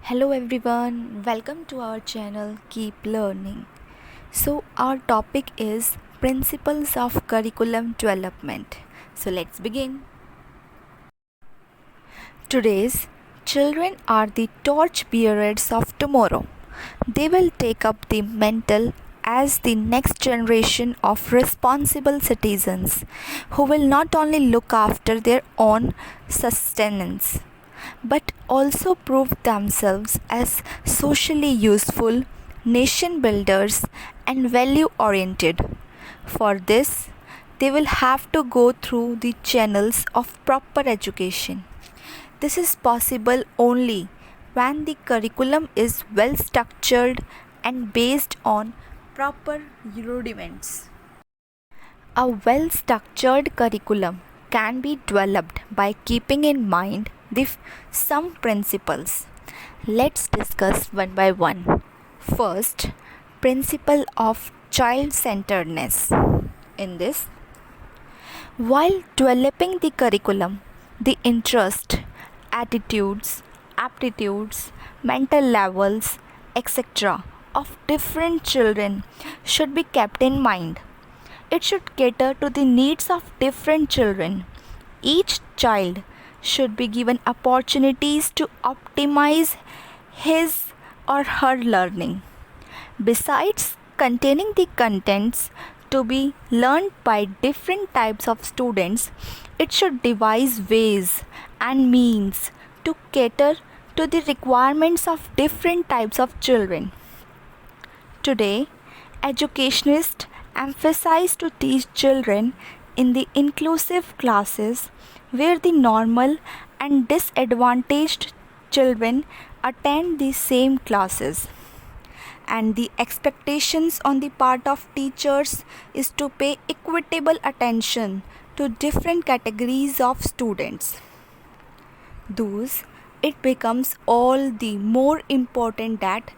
Hello everyone, welcome to our channel Keep Learning. So, our topic is Principles of Curriculum Development. So, let's begin. Today's children are the torch bearers of tomorrow. They will take up the mantle as the next generation of responsible citizens who will not only look after their own sustenance but also prove themselves as socially useful, nation builders, and value oriented. For this, they will have to go through the channels of proper education. This is possible only when the curriculum is well structured and based on proper rudiments. A well structured curriculum can be developed by keeping in mind some principles. Let's discuss one by one. First, principle of child centeredness. In this, while developing the curriculum, the interest, attitudes, aptitudes, mental levels, etc. of different children should be kept in mind. It should cater to the needs of different children. Each child should be given opportunities to optimize his or her learning. Besides containing the contents to be learned by different types of students, it should devise ways and means to cater to the requirements of different types of children. Today, educationists emphasize to teach children in the inclusive classes where the normal and disadvantaged children attend the same classes, and the expectations on the part of teachers is to pay equitable attention to different categories of students. Thus, it becomes all the more important that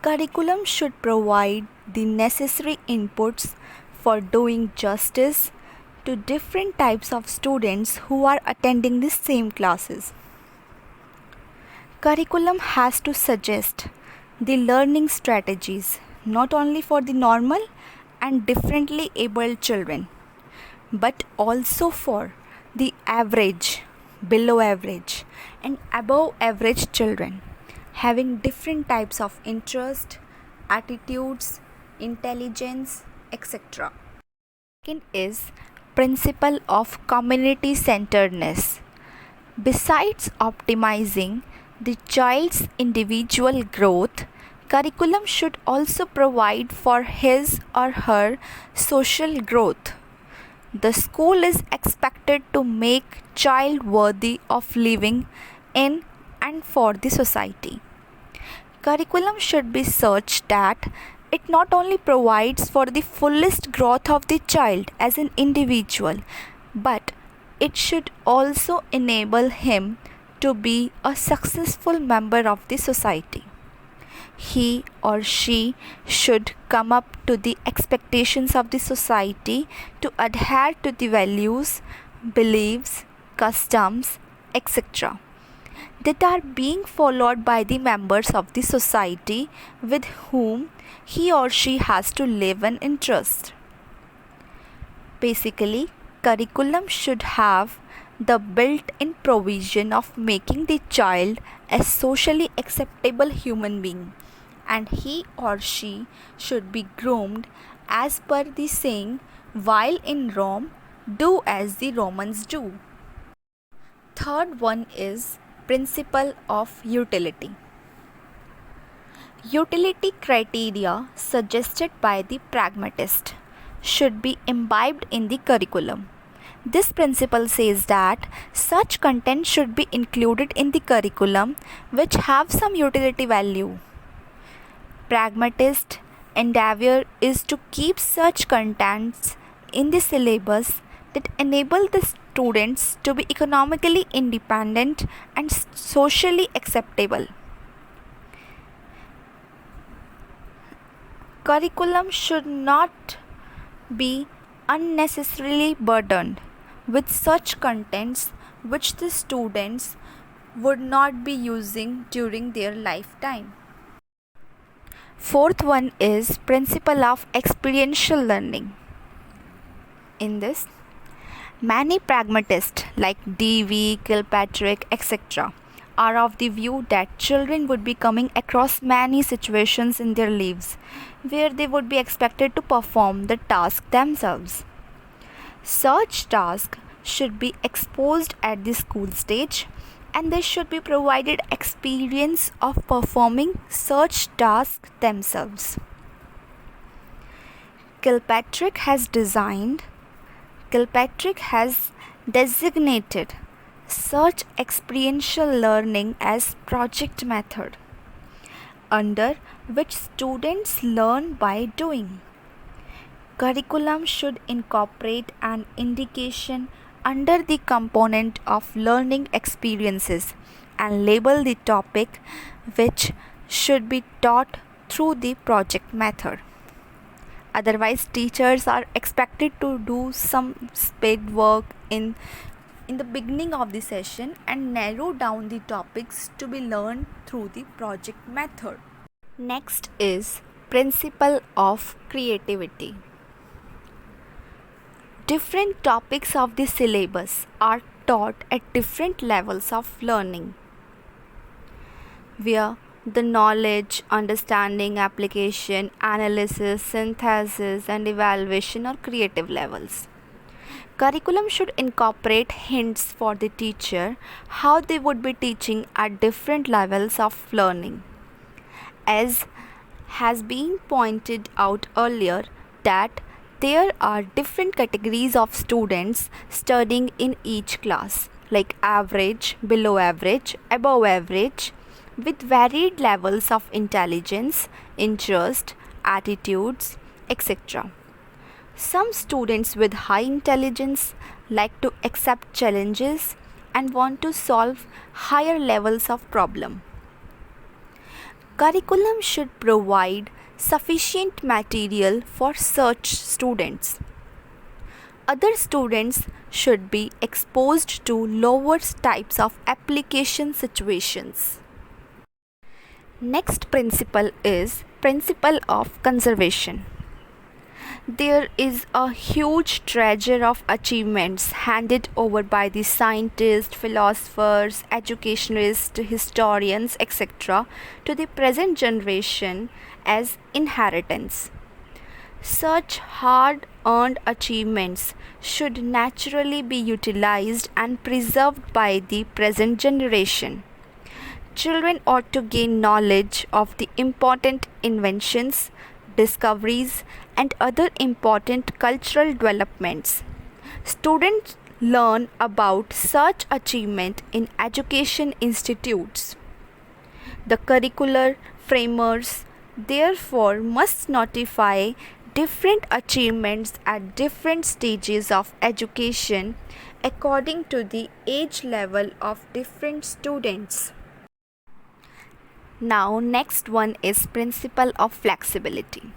curriculum should provide the necessary inputs for doing justice to different types of students who are attending the same classes. Curriculum has to suggest the learning strategies not only for the normal and differently abled children but also for the average, below average, and above average children having different types of interest, attitudes, intelligence, etc. Second is principle of community centeredness. Besides optimizing the child's individual growth, curriculum should also provide for his or her social growth. The school is expected to make child worthy of living in and for the society. Curriculum should be such that it not only provides for the fullest growth of the child as an individual, but it should also enable him to be a successful member of the society. He or she should come up to the expectations of the society to adhere to the values, beliefs, customs, etc. that are being followed by the members of the society with whom he or she has to live and interest. Basically, curriculum should have the built-in provision of making the child a socially acceptable human being, and he or she should be groomed as per the saying, while in Rome, do as the Romans do. Third one is principle of utility. Utility criteria suggested by the pragmatist should be imbibed in the curriculum. This principle says that such content should be included in the curriculum which have some utility value. Pragmatist endeavor is to keep such contents in the syllabus that enable the students to be economically independent and socially acceptable. Curriculum should not be unnecessarily burdened with such contents which the students would not be using during their lifetime. Fourth one is principle of experiential learning. In this, many pragmatists like D.v., Kilpatrick, etc. are of the view that children would be coming across many situations in their lives where they would be expected to perform the task themselves. Such tasks should be exposed at the school stage and they should be provided experience of performing such tasks themselves. Kilpatrick has designated such experiential learning as project method, under which students learn by doing. Curriculum should incorporate an indication under the component of learning experiences and label the topic which should be taught through the project method. Otherwise, teachers are expected to do some spade work in the beginning of the session and narrow down the topics to be learned through the project method. Next is principle of creativity. Different topics of the syllabus are taught at different levels of learning, where the knowledge, understanding, application, analysis, synthesis, and evaluation are creative levels. Curriculum should incorporate hints for the teacher how they would be teaching at different levels of learning. As has been pointed out earlier, that there are different categories of students studying in each class, like average, below average, above average, with varied levels of intelligence, interest, attitudes, etc. Some students with high intelligence like to accept challenges and want to solve higher levels of problem. Curriculum should provide sufficient material for such students. Other students should be exposed to lower types of application situations. Next principle is principle of conservation. There is a huge treasure of achievements handed over by the scientists, philosophers, educationalists, historians, etc. to the present generation as inheritance. Such hard-earned achievements should naturally be utilized and preserved by the present generation. Children ought to gain knowledge of the important inventions, discoveries, and other important cultural developments. Students learn about such achievement in education institutes. The curricular framers therefore must notify different achievements at different stages of education according to the age level of different students. Now, next one is principle of flexibility.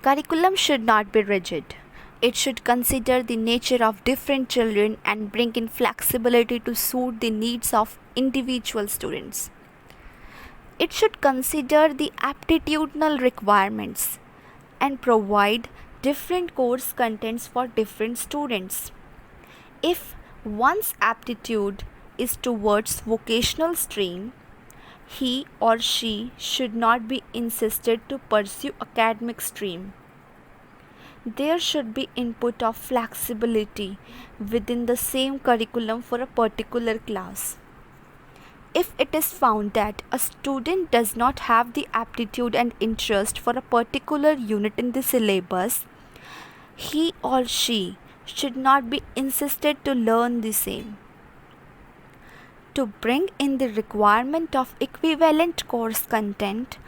Curriculum should not be rigid. It should consider the nature of different children and bring in flexibility to suit the needs of individual students. It should consider the aptitudinal requirements and provide different course contents for different students. If one's aptitude is towards vocational stream, he or she should not be insisted to pursue academic stream. There should be input of flexibility within the same curriculum for a particular class. If it is found that a student does not have the aptitude and interest for a particular unit in the syllabus, he or she should not be insisted to learn the same. To bring in the requirement of equivalent course content,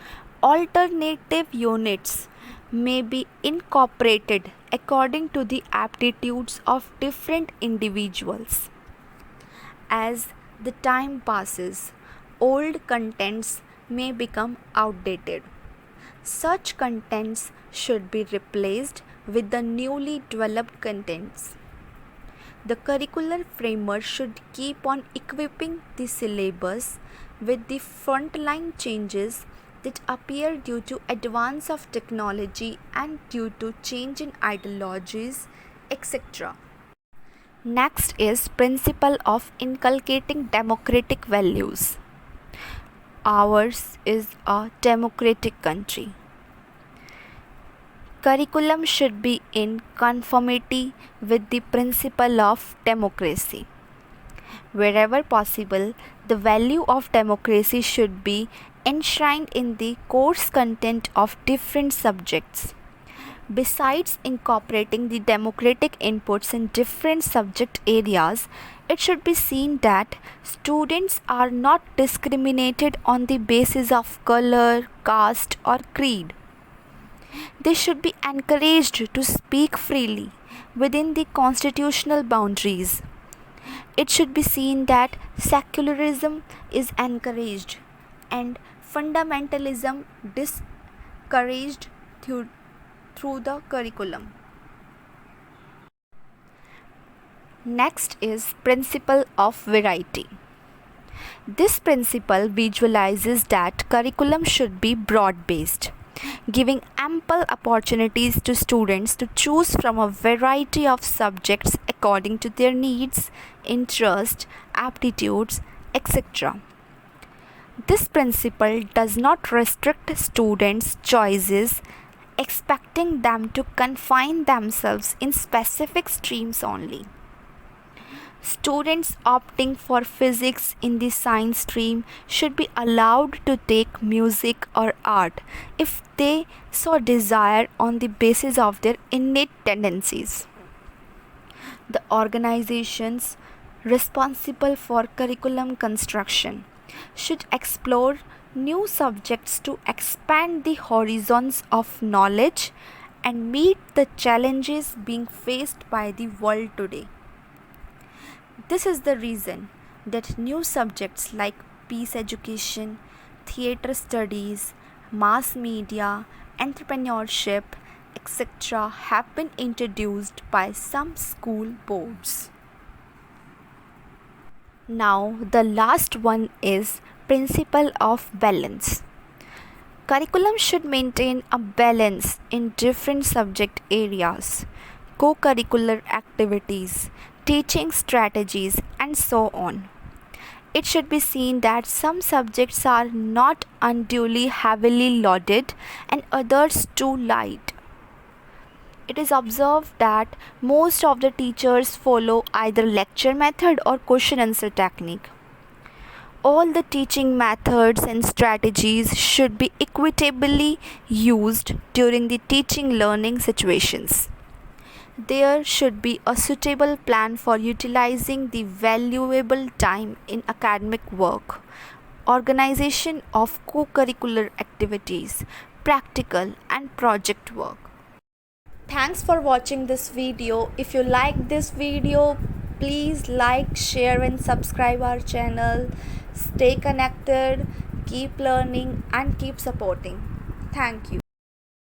alternative units may be incorporated according to the aptitudes of different individuals. As the time passes, old contents may become outdated. Such contents should be replaced with the newly developed contents. The curricular framework should keep on equipping the syllabus with the frontline changes that appear due to advance of technology and due to change in ideologies, etc. Next is principle of inculcating democratic values. Ours is a democratic country. Curriculum should be in conformity with the principle of democracy. Wherever possible, the value of democracy should be enshrined in the course content of different subjects. Besides incorporating the democratic inputs in different subject areas, it should be seen that students are not discriminated on the basis of color, caste, or creed. They should be encouraged to speak freely within the constitutional boundaries. It should be seen that secularism is encouraged and fundamentalism discouraged through the curriculum. Next is principle of variety. This principle visualizes that curriculum should be broad-based, giving ample opportunities to students to choose from a variety of subjects according to their needs, interests, aptitudes, etc. This principle does not restrict students' choices, expecting them to confine themselves in specific streams only. Students opting for physics in the science stream should be allowed to take music or art if they so desire on the basis of their innate tendencies. The organizations responsible for curriculum construction should explore new subjects to expand the horizons of knowledge and meet the challenges being faced by the world today. This is the reason that new subjects like peace education, theatre studies, mass media, entrepreneurship, etc. have been introduced by some school boards. Now, the last one is principle of balance. Curriculum should maintain a balance in different subject areas, co-curricular activities, teaching strategies, and so on. It should be seen that some subjects are not unduly heavily loaded and others too light. It is observed that most of the teachers follow either lecture method or question answer technique. All the teaching methods and strategies should be equitably used during the teaching learning situations. There should be a suitable plan for utilizing the valuable time in academic work, organization of co-curricular activities, practical and project work. Thanks for watching this video. If you like this video, please like, share and subscribe our channel. Stay connected, keep learning and keep supporting. Thank you.